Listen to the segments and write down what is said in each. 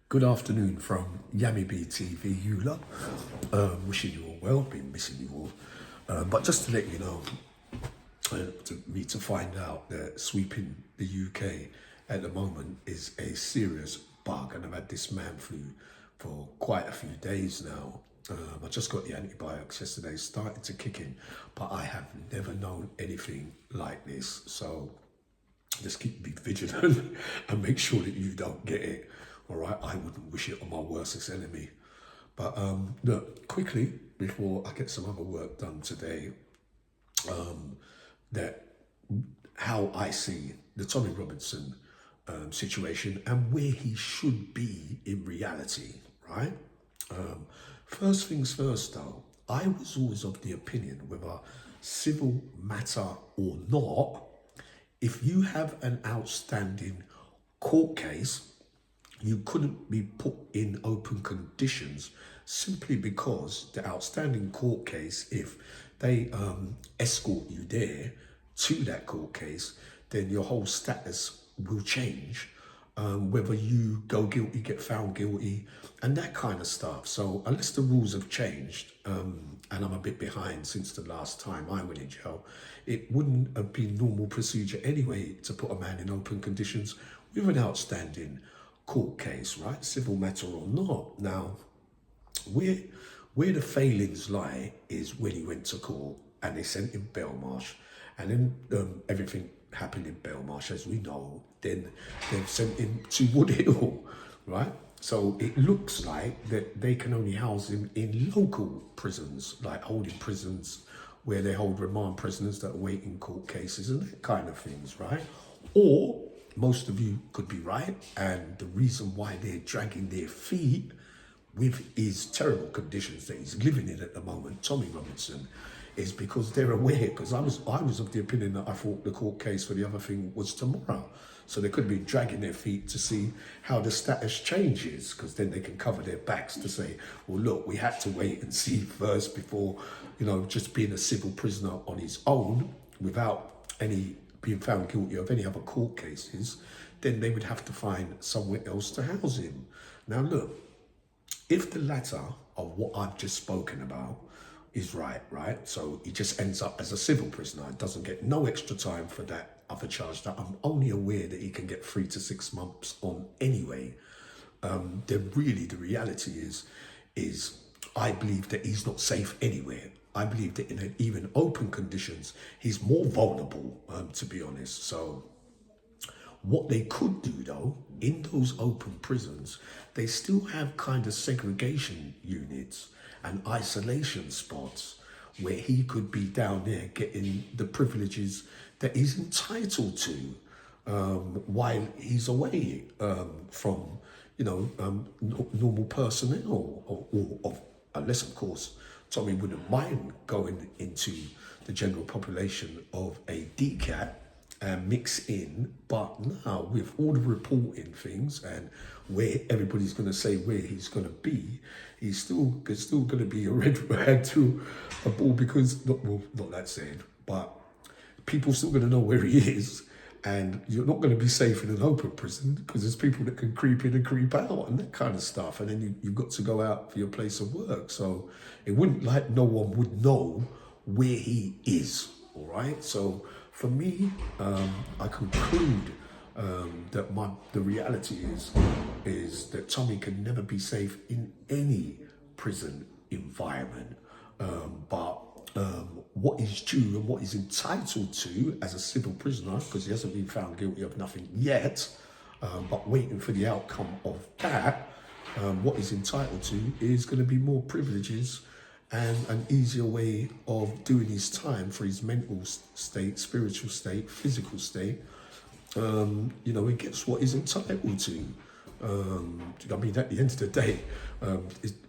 Good afternoon from Yummy B TV, you lot. Wishing you all well, been missing you all. But just to let you know, to find out that sweeping the UK at the moment is a serious bug, and I've had this man flu for quite a few days now. I just got the antibiotics yesterday, started to kick in, but I have never known anything like this. So just keep be vigilant and make sure that you don't get it. All right, I wouldn't wish it on my worstest enemy. But look, quickly before I get some other work done today, that how I see the Tommy Robinson situation and where he should be in reality, right? First things first, though, I was always of the opinion, whether civil matter or not, if you have an outstanding court case, you couldn't be put in open conditions simply because the outstanding court case, if they escort you there to that court case, then your whole status will change. Whether you go guilty, get found guilty, and that kind of stuff. So unless the rules have changed, and I'm a bit behind since the last time I went in jail, it wouldn't have been normal procedure anyway to put a man in open conditions with an outstanding court case, right? Civil matter or not. Now, where the failings lie is when he went to court and they sent him bail marsh, and then everything happened in Belmarsh, as we know. Then they've sent him to Woodhill, right? So it looks like that they can only house him in local prisons, like holding prisons where they hold remand prisoners that are waiting court cases and that kind of things, right? Or most of you could be right, and the reason why they're dragging their feet with his terrible conditions that he's living in at the moment, Tommy Robinson, is because they're aware, because I was of the opinion that I thought the court case for the other thing was tomorrow. So they could be dragging their feet to see how the status changes, because then they can cover their backs to say, well, look, we had to wait and see first before, just being a civil prisoner on his own without any being found guilty of any other court cases, then they would have to find somewhere else to house him. Now, look, if the latter of what I've just spoken about is right? So he just ends up as a civil prisoner, doesn't get no extra time for that other charge that I'm only aware that he can get 3 to 6 months on anyway. Then really the reality is I believe that he's not safe anywhere. I believe that in even open conditions, he's more vulnerable, to be honest. So what they could do though, in those open prisons, they still have kind of segregation units and isolation spots where he could be down there getting the privileges that he's entitled to while he's away from, normal personnel, or unless, of course, Tommy wouldn't mind going into the general population of a DCAT and mix in. But now with all the reporting things and where everybody's going to say where he's going to be, he's still going to be a red rag to a bull, because not that saying, but people still going to know where he is, and you're not going to be safe in an open prison because there's people that can creep in and creep out and that kind of stuff, and then you've got to go out for your place of work. So it wouldn't like no one would know where he is. All right. So for me, I conclude that the reality is that Tommy can never be safe in any prison environment. But what is due and what he's entitled to as a civil prisoner, because he hasn't been found guilty of nothing yet, but waiting for the outcome of that, what he's entitled to is going to be more privileges and an easier way of doing his time for his mental state, spiritual state, physical state. He gets what he's entitled to. I mean, at the end of the day,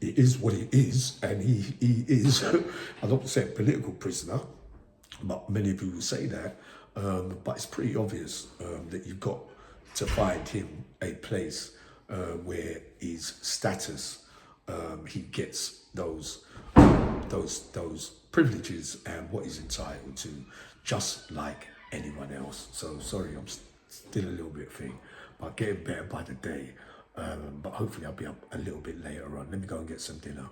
it is what it is, and he is, I don't say a political prisoner, but many of you will say that, but it's pretty obvious that you've got to find him a place where his status, he gets those privileges and what he's entitled to, just like anyone else. So sorry, I'm still a little bit thing, but getting better by the day. but hopefully I'll be up a little bit later on. Let me go and get some dinner.